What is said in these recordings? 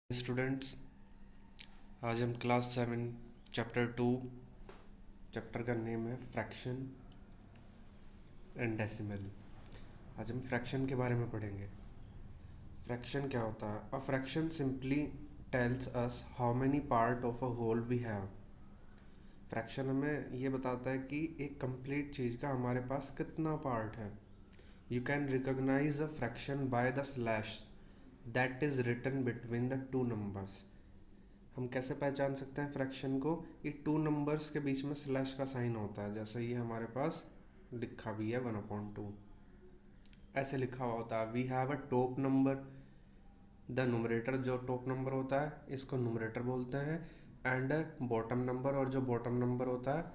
Students, आज हम class 7 chapter 2 chapter का नेम है फ्रैक्शन एंड डेसिमल। आज हम फ्रैक्शन के बारे में पढ़ेंगे। फ्रैक्शन क्या होता है? A fraction simply tells us how many part of a whole we have. Fraction हमें ये बताता है कि एक कंप्लीट चीज़ का हमारे पास कितना पार्ट है। You can recognize a fraction by the slash that is written between the two numbers. हम कैसे पहचान सकते हैं फ्रैक्शन को? ये टू नंबर्स के बीच में स्लैश का साइन होता है, जैसे ये हमारे पास लिखा भी है 1/2 ऐसे लिखा हुआ होता है। We have a top number, the numerator जो टॉप नंबर होता है इसको नुमरेटर बोलते हैं, एंड बॉटम नंबर और जो बॉटम नंबर होता है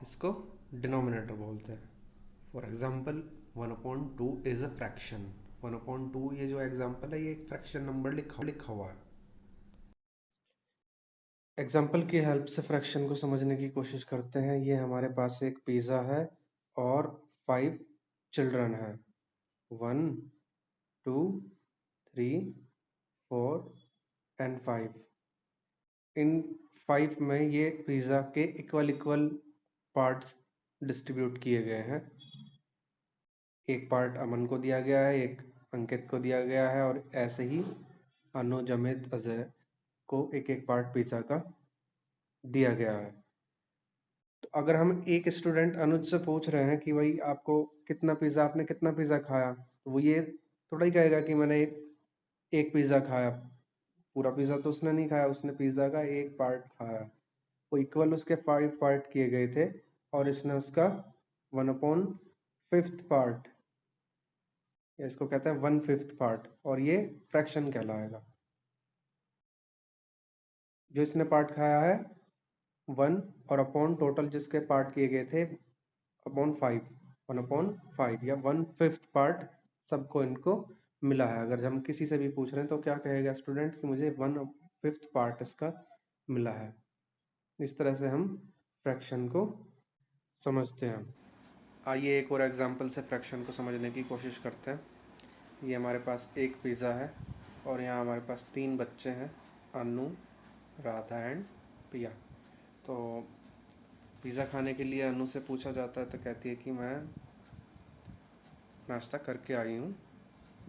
इसको डिनोमिनेटर बोलते हैं। For example 1/2 is a fraction. 1/2 ये जो एग्जाम्पल है ये एक फ्रैक्शन नंबर लिखा हुआ है। एग्जाम्पल की हेल्प से फ्रैक्शन को समझने की कोशिश करते हैं। ये हमारे पास एक पिज़्ज़ा है और 5 चिल्ड्रन है। 1, 2, 3, 4 एंड 5। इन 5 में ये पिज़्ज़ा के इक्वल इक्वल पार्ट्स डिस्ट्रीब्यूट किए गए हैं। एक पार्ट अमन को दिया गया है, एक अंकित को दिया गया है, और ऐसे ही अनु, जमित, अजय को एक एक पार्ट पिज़्ज़ा का दिया गया है। तो अगर हम एक स्टूडेंट अनुज से पूछ रहे हैं कि भाई आपको आपने कितना पिज़्ज़ा खाया, तो वो ये थोड़ा ही कहेगा कि मैंने एक पिज़्ज़ा खाया। पूरा पिज़्ज़ा तो उसने नहीं खाया, उसने पिज़्ज़ा का एक पार्ट खाया। वो इक्वल उसके 5 पार्ट किए गए थे और इसने उसका 1/5 पार्ट, या इसको कहते हैं 1/5 पार्ट, और ये फ्रैक्शन कहलाएगा। जो इसने पार्ट खाया है 1, और अपॉन टोटल जिसके पार्ट किए गए थे अपॉन 5, 1/5 या 1/5 पार्ट सबको इनको मिला है। अगर हम किसी से भी पूछ रहे हैं तो क्या कहेगा स्टूडेंट कि मुझे 1/5 पार्ट इसका मिला है। इस तरह से हम फ्रैक्शन को समझते हैं। आइए एक और एग्जांपल से फ्रैक्शन को समझने की कोशिश करते हैं। ये हमारे पास एक पिज़्ज़ा है और यहाँ हमारे पास 3 बच्चे हैं, अनु, राधा एंड पिया। तो पिज़्ज़ा खाने के लिए अनु से पूछा जाता है तो कहती है कि मैं नाश्ता करके आई हूँ,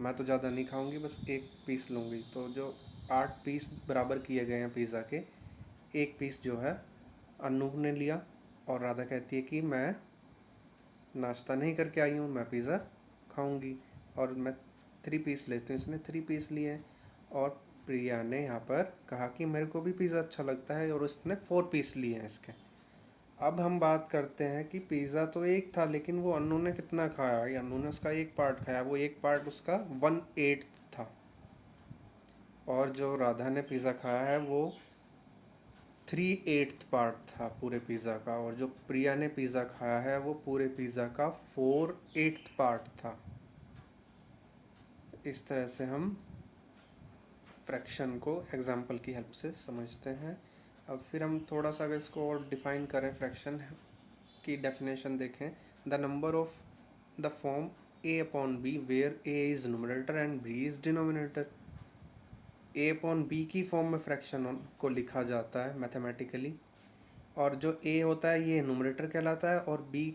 मैं तो ज़्यादा नहीं खाऊंगी, बस एक पीस लूँगी। तो जो 8 पीस बराबर किए गए हैं पिज़्ज़ा के, एक पीस जो है अनु ने लिया, और राधा कहती है कि मैं नाश्ता नहीं करके आई हूँ, मैं पिज़्ज़ा खाऊंगी और मैं 3 पीस लेती हूँ। इसने 3 पीस लिए हैं। और प्रिया ने यहाँ पर कहा कि मेरे को भी पिज़्ज़ा अच्छा लगता है, और उसने 4 पीस लिए हैं इसके। अब हम बात करते हैं कि पिज़्ज़ा तो एक था, लेकिन वो अन्नू ने कितना खाया? या अन्नू ने उसका एक पार्ट खाया, वो एक पार्ट उसका 1/8 था। और जो राधा ने पिज़्ज़ा खाया है वो 3/8 पार्ट था पूरे पिज़्ज़ा का, और जो प्रिया ने पिज़्ज़ा खाया है वो पूरे पिज़्ज़ा का 4/8 पार्ट था। इस तरह से हम फ्रैक्शन को एग्जाम्पल की हेल्प से समझते हैं। अब फिर हम थोड़ा सा अगर इसको और डिफ़ाइन करें, फ्रैक्शन की डेफिनेशन देखें। The number of the form a/b where a is numerator and b is denominator. a/b की फॉर्म में फ्रैक्शन को लिखा जाता है मैथमेटिकली, और जो a होता है ये नुमरेटर कहलाता है और b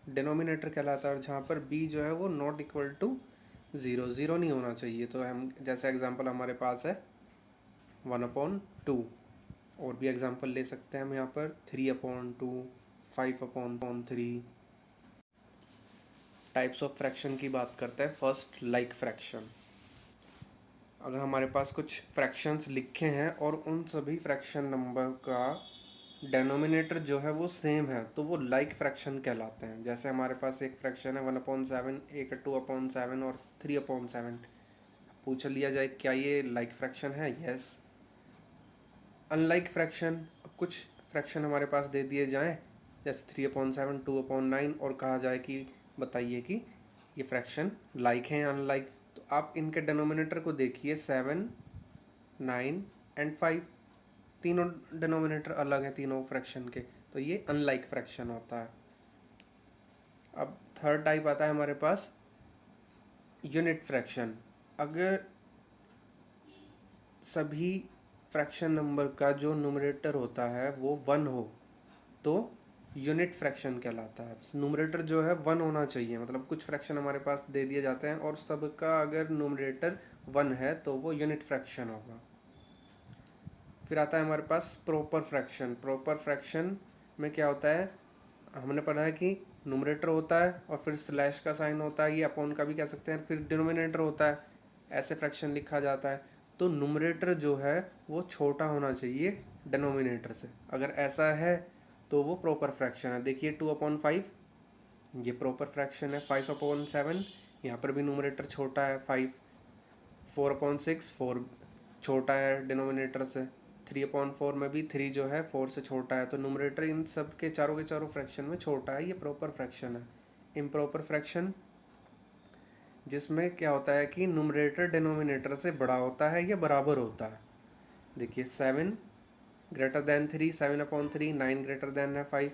डिनोमिनेटर कहलाता है। और जहाँ पर b जो है वो नॉट इक्वल टू 0, 0 नहीं होना चाहिए। तो हम जैसे एग्जांपल हमारे पास है 1/2, और भी एग्जांपल ले सकते हैं हम यहाँ पर 3/2, 5/3। टाइप्स ऑफ फ्रैक्शन की बात करते हैं। First, like fraction. अगर हमारे पास कुछ फ्रैक्शंस लिखे हैं और उन सभी फ्रैक्शन नंबर का डेनोमिनेटर जो है वो सेम है, तो वो लाइक फ्रैक्शन कहलाते हैं। जैसे हमारे पास एक फ्रैक्शन है 1/7, एक 2/7 और 3/7। पूछ लिया जाए क्या ये लाइक फ्रैक्शन है? यस। अनलाइक फ्रैक्शन, कुछ फ्रैक्शन हमारे पास दे दिए जाएं जैसे 3/7, 2/9, और कहा जाए कि बताइए कि ये फ्रैक्शन लाइक हैं या अनलाइक। तो आप इनके डिनोमिनेटर को देखिए, 7, 9 एंड 5। तीनों डिनोमिनेटर अलग हैं तीनों फ्रैक्शन के, तो ये अनलाइक फ्रैक्शन होता है। अब थर्ड टाइप आता है हमारे पास यूनिट फ्रैक्शन। अगर सभी फ्रैक्शन नंबर का जो न्यूमरेटर होता है वो 1 हो तो यूनिट फ्रैक्शन कहलाता है। न्यूमरेटर जो है 1 होना चाहिए, मतलब कुछ फ्रैक्शन हमारे पास दे दिए जाते हैं और सबका अगर न्यूमरेटर 1 है तो वो यूनिट फ्रैक्शन होगा। फिर आता है हमारे पास प्रॉपर फ्रैक्शन। प्रॉपर फ्रैक्शन में क्या होता है, हमने पढ़ा है कि न्यूमरेटर होता है और फिर स्लैश का साइन होता है, ये अपॉन का भी कह सकते हैं, फिर डिनोमिनेटर होता है, ऐसे फ्रैक्शन लिखा जाता है। तो न्यूमरेटर जो है वो छोटा होना चाहिए डिनोमिनेटर से, अगर ऐसा है तो वो प्रॉपर फ्रैक्शन है। देखिए 2/5 ये प्रॉपर फ्रैक्शन है। 5/7 यहाँ पर भी न्यूमरेटर छोटा है 5। 4/6 4 छोटा है डिनोमिनेटर से। 3/4 में भी 3 जो है 4 से छोटा है, तो न्यूमरेटर इन सब के चारों फ्रैक्शन में छोटा है, ये प्रॉपर फ्रैक्शन है। इम्प्रॉपर फ्रैक्शन जिसमें क्या होता है कि न्यूमरेटर डिनोमिनेटर से बड़ा होता है या बराबर होता है। देखिए 7 ग्रेटर देन 3, 7/3, 9 ग्रेटर देन है 5,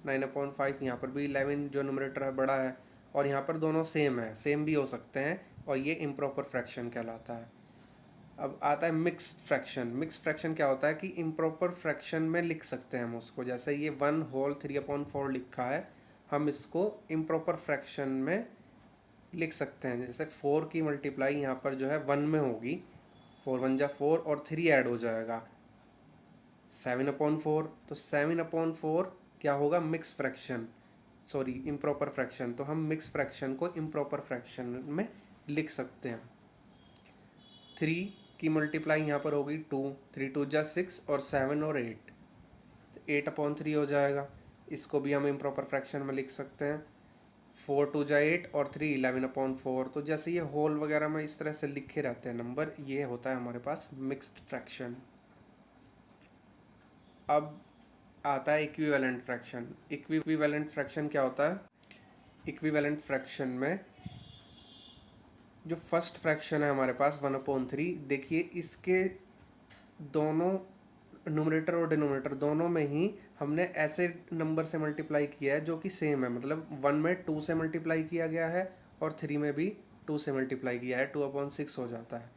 9/5। यहाँ पर भी 11 जो न्यूमरेटर है बड़ा है, और यहाँ पर दोनों सेम है, सेम भी हो सकते हैं, और ये इम्प्रॉपर फ्रैक्शन कहलाता है। अब आता है मिक्स्ड फ्रैक्शन। मिक्स्ड फ्रैक्शन क्या होता है कि इम्प्रॉपर फ्रैक्शन में लिख सकते हैं हम उसको, जैसे ये 1/3/4 लिखा है, हम इसको इम्प्रॉपर फ्रैक्शन में लिख सकते हैं। जैसे 4 की मल्टीप्लाई यहाँ पर जो है 1 में होगी, 4 1 जा 4 और 3 ऐड हो जाएगा 7/4, तो 7/4 क्या होगा, mix fraction, sorry improper fraction. तो हम मिक्स फ्रैक्शन को इम्प्रॉपर फ्रैक्शन में लिख सकते हैं। 3 की मल्टीप्लाई यहाँ पर होगी 2, 3 2 जा 6 और 7 और 8, तो 8/3 हो जाएगा। इसको भी हम इम्प्रॉपर फ्रैक्शन में लिख सकते हैं। 4 2 जा 8 और 3 11/4। तो जैसे ये होल वगैरह में इस तरह से लिखे रहते हैं नंबर, ये होता है हमारे पास मिक्स्ड फ्रैक्शन। अब आता है इक्विवेलेंट फ्रैक्शन। इक्विवेलेंट फ्रैक्शन क्या होता है, इक्विवेलेंट फ्रैक्शन में जो फर्स्ट फ्रैक्शन है हमारे पास 1/3, देखिए इसके दोनों न्यूमरेटर और डिनोमिनेटर दोनों में ही हमने ऐसे नंबर से मल्टीप्लाई किया है जो कि सेम है, मतलब 1 में 2 से मल्टीप्लाई किया गया है और 3 में भी 2 से मल्टीप्लाई किया है, 2/6 हो जाता है।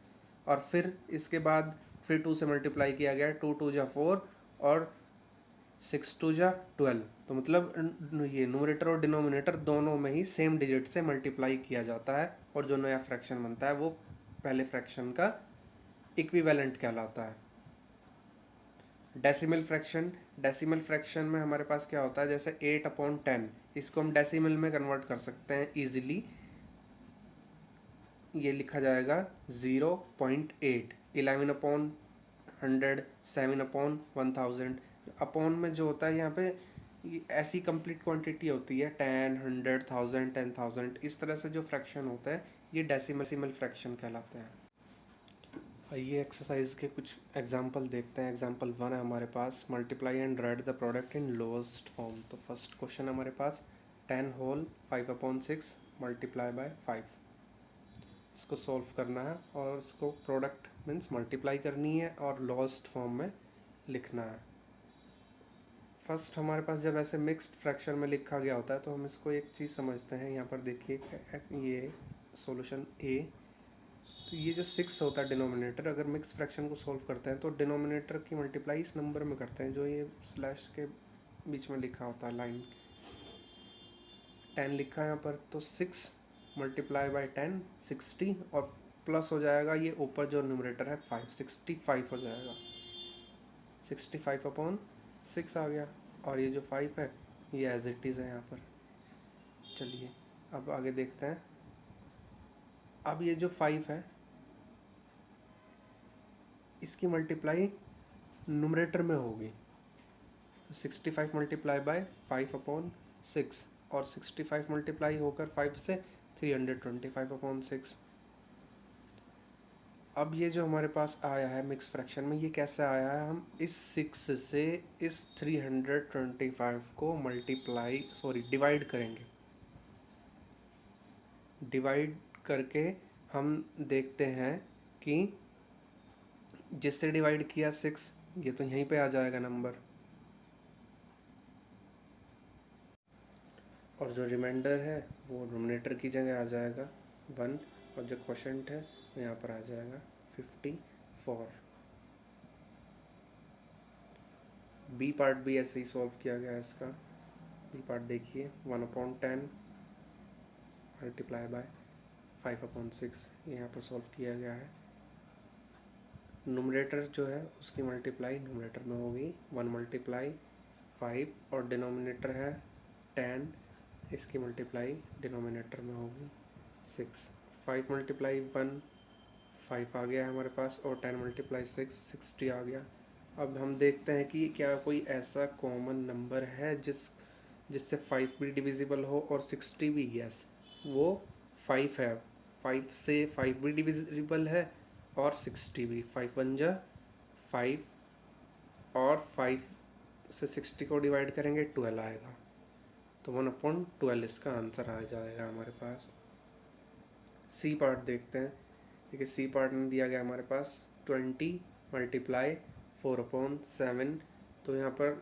और फिर इसके बाद फिर 2 से मल्टीप्लाई किया गया है, 2 2 जा 4 और 6 2 जा 12। तो मतलब ये न्यूमरेटर और डिनोमिनेटर दोनों में ही सेम डिजिट से मल्टीप्लाई किया जाता है, और जो नया फ्रैक्शन बनता है वो पहले फ्रैक्शन का इक्विवेलेंट कहलाता है। Decimal fraction. डेसिमल फ्रैक्शन में हमारे पास क्या होता है, जैसे 8/10, इसको हम डेसिमल में कन्वर्ट कर सकते हैं इजीली। ये लिखा जाएगा 0.8। 11/100, 7/1000। अपॉन में जो होता है यहाँ पे ऐसी कंप्लीट क्वांटिटी होती है 10, 100, 1000, 10,000, इस तरह से जो फ्रैक्शन होता है ये डेसिमल फ्रैक्शन कहलाते हैं। ये एक्सरसाइज के कुछ एग्जांपल देखते हैं। एग्जांपल 1 है हमारे पास, multiply and write the product in lowest form. तो फर्स्ट क्वेश्चन हमारे पास 10 होल 5/6 मल्टीप्लाई बाय 5, इसको सॉल्व करना है और इसको प्रोडक्ट मीन्स मल्टीप्लाई करनी है और लोएस्ट फॉर्म में लिखना है। फर्स्ट हमारे पास जब ऐसे मिक्स्ड फ्रैक्शन में लिखा गया होता है तो हम इसको एक चीज़ समझते हैं। यहाँ पर देखिए ये सॉल्यूशन ए, तो ये जो 6 होता है डिनोमिनेटर, अगर मिक्स फ्रैक्शन को सॉल्व करते हैं तो डिनोमिनेटर की मल्टीप्लाई इस नंबर में करते हैं जो ये स्लैश के बीच में लिखा होता है, लाइन 10 लिखा है यहाँ पर, तो 6 मल्टीप्लाई बाय 10 60, और प्लस हो जाएगा ये ऊपर जो न्यूमरेटर है 5, 65 हो जाएगा। 65/6 आ गया, और ये जो 5 है ये एज इट इज़ है यहाँ पर। चलिए अब आगे देखते हैं। अब ये जो 5 है इसकी मल्टीप्लाई न्यूमरेटर में होगी, 65 मल्टीप्लाई बाय 5/6, और 65 मल्टीप्लाई होकर 5 से 325/6। अब ये जो हमारे पास आया है मिक्स फ्रैक्शन में, ये कैसे आया है, हम इस 6 से इस 325 को डिवाइड करेंगे। डिवाइड करके हम देखते हैं कि जिससे डिवाइड किया 6, ये तो यहीं पे आ जाएगा नंबर, और जो रिमाइंडर है वो डिनोमिनेटर की जगह आ जाएगा 1, और जो क्वोशंट है वो यहाँ पर आ जाएगा 54। बी पार्ट भी ऐसे ही सॉल्व किया गया है इसका। बी पार्ट देखिए 1/10 मल्टीप्लाई बाय 5/6 यहाँ पर सॉल्व किया गया है। नोमिनेटर जो है उसकी मल्टीप्लाई नोमिनेटर में होगी 1 मल्टीप्लाई 5 और डिनोमिनेटर है 10, इसकी मल्टीप्लाई डिनोमिनेटर में होगी 6। 5 मल्टीप्लाई 1 5 आ गया है हमारे पास और 10 मल्टीप्लाई 6 60 आ गया। अब हम देखते हैं कि क्या कोई ऐसा कॉमन नंबर है जिससे 5 भी डिविजिबल हो और 60 भी। यस, वो 5 है। 5 से 5 भी डिविजिबल है और 60 भी। 5 1 जा 5 और 5 से 60 को डिवाइड करेंगे 12 आएगा, तो 1/12 इसका आंसर आ जाएगा हमारे पास। सी पार्ट देखते हैं। देखिए सी पार्ट में दिया गया हमारे पास 20 मल्टीप्लाई 4/7, तो यहाँ पर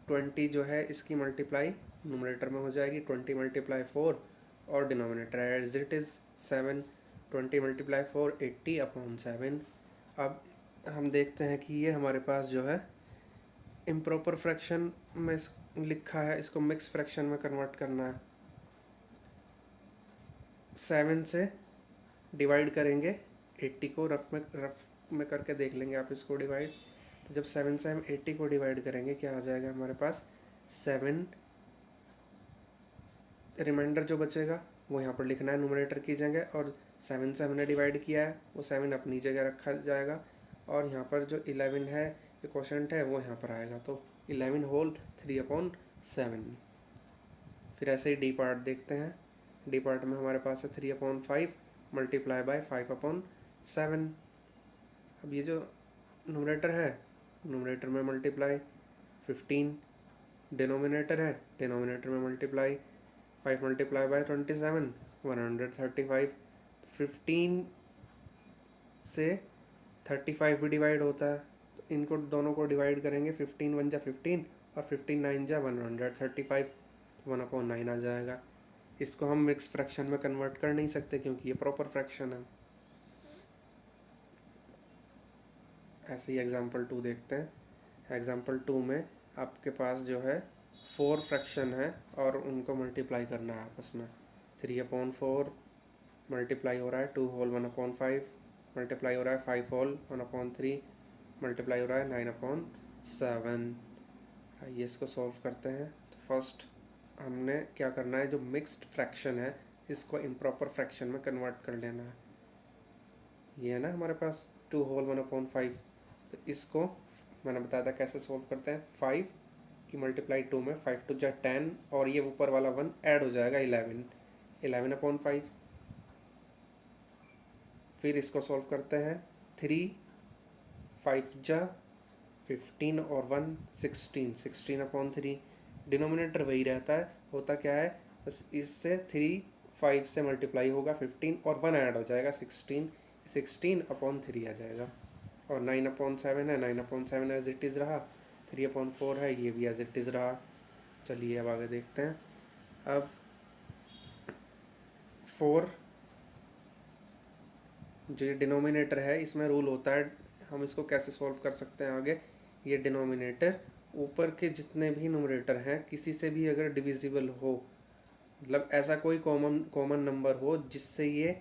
20 जो है इसकी मल्टीप्लाई नोमिनेटर में हो जाएगी 20 मल्टीप्लाई 4 और denominator as it is 7। 20 multiply 4 80/7। अब हम देखते हैं कि ये हमारे पास जो है इम्प्रॉपर फ्रैक्शन में लिखा है, इसको मिक्स फ्रैक्शन में कन्वर्ट करना है। 7 से डिवाइड करेंगे 80 को, रफ में करके देख लेंगे आप इसको डिवाइड। तो जब 7 से हम 80 को डिवाइड करेंगे क्या आ जाएगा हमारे पास 7। रिमाइंडर जो बचेगा वो यहाँ पर लिखना है न्यूमरेटर की जगह, और 7 से हमने डिवाइड किया है वो 7 अपनी जगह रखा जाएगा, और यहाँ पर जो 11 है जो क्वोशंट है वो यहाँ पर आएगा, तो 11 होल 3/7। फिर ऐसे ही डी पार्ट देखते हैं। डी पार्ट में हमारे पास है 3/5 मल्टीप्लाई बाय 5/7। अब ये जो न्यूमरेटर है न्यूमरेटर में मल्टीप्लाई 15, डिनोमिनेटर है डिनोमिनेटर में मल्टीप्लाई 5 मल्टीप्लाई बाय 27 135। 15 से 35 भी डिवाइड होता है, तो इनको दोनों को डिवाइड करेंगे 15 1 जा 15 और 15 9 जा 135, 1/9 आ जाएगा। इसको हम मिक्स फ्रैक्शन में कन्वर्ट कर नहीं सकते क्योंकि ये प्रॉपर फ्रैक्शन है। ऐसे ही एग्जाम्पल 2 देखते हैं। एग्जाम्पल 2 में आपके पास जो है 4 फ्रैक्शन है और उनको मल्टीप्लाई करना है आपस में। 3/4 मल्टीप्लाई हो रहा है 2 होल 1/5, मल्टीप्लाई हो रहा है 5 होल 1/3, मल्टीप्लाई हो रहा है 9/7। आइए इसको सॉल्व करते हैं। तो फर्स्ट हमने क्या करना है, जो मिक्स्ड फ्रैक्शन है इसको इम्प्रॉपर फ्रैक्शन में कन्वर्ट कर लेना है। ये है ना हमारे पास 2 होल 1/5, तो इसको मैंने बताया था कैसे सॉल्व करते हैं। 5 की मल्टीप्लाई 2 में 5 2 जा 10 और ये ऊपर वाला 1 ऐड हो जाएगा 11/5। फिर इसको सॉल्व करते हैं। 3 5 जा 15 और 1 16 16/3। डिनोमिनेटर वही रहता है, होता क्या है बस इससे 3 5 से मल्टीप्लाई होगा 15 और 1 ऐड हो जाएगा 16 16/3 आ जाएगा। और 9/7 है 9/7 एज इट इज़ रहा। 3/4 है ये भी एज इट इज़ रहा। चलिए अब आगे देखते हैं। अब 4 जो ये डिनोमिनेटर है इसमें रूल होता है, हम इसको कैसे सॉल्व कर सकते हैं आगे। ये डिनोमिनेटर ऊपर के जितने भी न्यूमरेटर हैं किसी से भी अगर डिविजिबल हो, मतलब ऐसा कोई कॉमन नंबर हो जिससे ये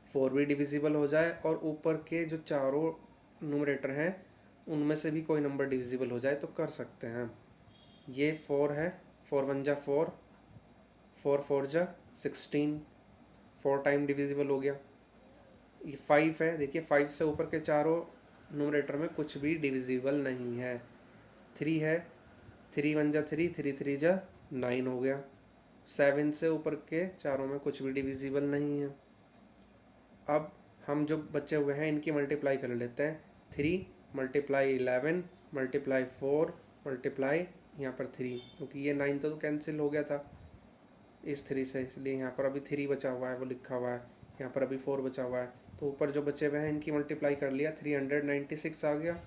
4 भी डिविजिबल हो जाए और ऊपर के जो चारों न्यूमरेटर हैं उनमें से भी कोई नंबर डिविजिबल हो जाए तो कर सकते हैं। ये 4 है, 4 1 जा 4, 4 4 जा 16, 4 टाइम डिविजिबल हो गया। ये 5 है, देखिए 5 से ऊपर के चारों न्यूमरेटर में कुछ भी डिविजिबल नहीं है। 3 है, 3 1 जा 3, 3 3 जा 9 हो गया। 7 से ऊपर के चारों में कुछ भी डिविजिबल नहीं है। अब हम जो बचे हुए हैं इनकी मल्टीप्लाई कर लेते हैं। 3 मल्टीप्लाई 11 मल्टीप्लाई 4 मल्टीप्लाई यहाँ पर 3, क्योंकि ये 9 तो कैंसिल हो गया था इस 3 से, इसलिए यहाँ पर अभी 3 बचा हुआ है वो लिखा हुआ है। यहाँ पर अभी 4 बचा हुआ है, तो ऊपर जो बचे हुए हैं इनकी मल्टीप्लाई कर लिया 396 आ गया।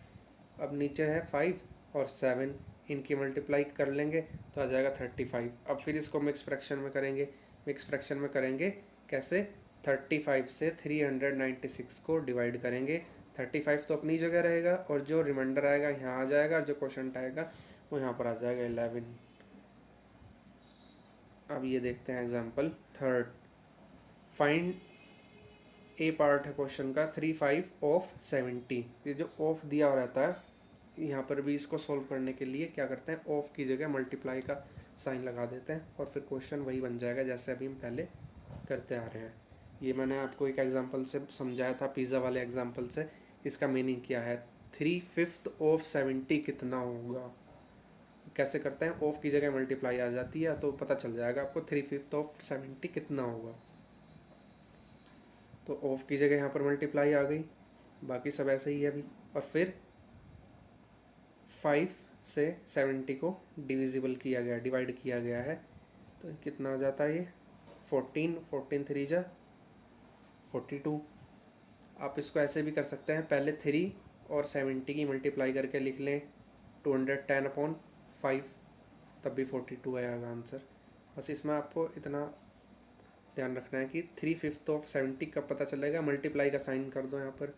अब नीचे है 5 और 7, इनकी मल्टीप्लाई कर लेंगे तो आ जाएगा 35। अब फिर इसको मिक्स फ्रैक्शन में करेंगे। मिक्स फ्रैक्शन में करेंगे कैसे, 35 से 396 को डिवाइड करेंगे। 35 तो अपनी जगह रहेगा और जो रिमाइंडर आएगा यहाँ आ जाएगा और जो क्वोशंट आएगा वो यहाँ पर आ जाएगा 11। अब ये देखते हैं एग्जाम्पल थर्ड। फाइंड ए पार्ट है क्वेश्चन का 3/5 of 70। ये जो ऑफ दिया हुआ रहता है यहाँ पर भी इसको सोल्व करने के लिए क्या करते हैं, ऑफ की जगह मल्टीप्लाई का साइन लगा देते हैं और फिर क्वेश्चन वही बन जाएगा जैसे अभी हम पहले करते आ रहे हैं। ये मैंने आपको एक एग्जांपल से समझाया था, पिज़्ज़ा वाले एग्जांपल से। इसका मीनिंग क्या है, 3/5 of 70 कितना होगा। कैसे करते हैं, ऑफ की जगह मल्टीप्लाई आ जाती है तो पता चल जाएगा आपको 3/5 of 70 कितना होगा। तो ऑफ की जगह यहाँ पर मल्टीप्लाई आ गई, बाकी सब ऐसे ही है अभी। और फिर 5 से 70 को डिविजिबल किया गया, डिवाइड किया गया है, तो कितना आ जाता है ये 14, 14 3 जा 42। आप इसको ऐसे भी कर सकते हैं, पहले 3 और 70 की मल्टीप्लाई करके लिख लें 210/5, तब भी 42 आएगा आंसर। बस इसमें आपको इतना ध्यान रखना है कि 3/5 of 70 कब पता चलेगा, मल्टीप्लाई का साइन कर दो यहाँ पर।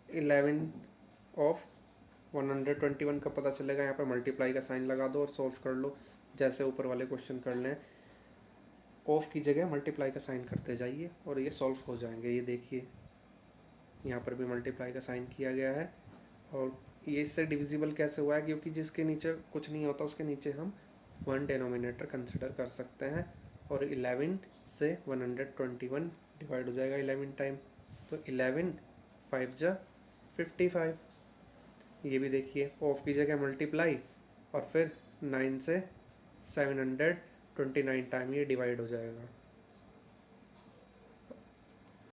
11/121 कब पता चलेगा, यहाँ पर मल्टीप्लाई का साइन लगा दो और सॉल्व कर लो जैसे ऊपर वाले क्वेश्चन कर लें। ऑफ की जगह मल्टीप्लाई का साइन करते जाइए और ये सॉल्व हो जाएंगे। ये देखिए यहाँ पर भी मल्टीप्लाई का साइन किया गया है। और ये इससे डिविजिबल कैसे हुआ है, क्योंकि जिसके नीचे कुछ नहीं होता उसके नीचे हम 1 डिनोमिनेटर कंसिडर कर सकते हैं। और 11 से 121 डिवाइड हो जाएगा 11 टाइम, तो 11 5 जा 55। ये भी देखिए ऑफ की जगह मल्टीप्लाई और फिर 9 से 729 टाइम ये डिवाइड हो जाएगा।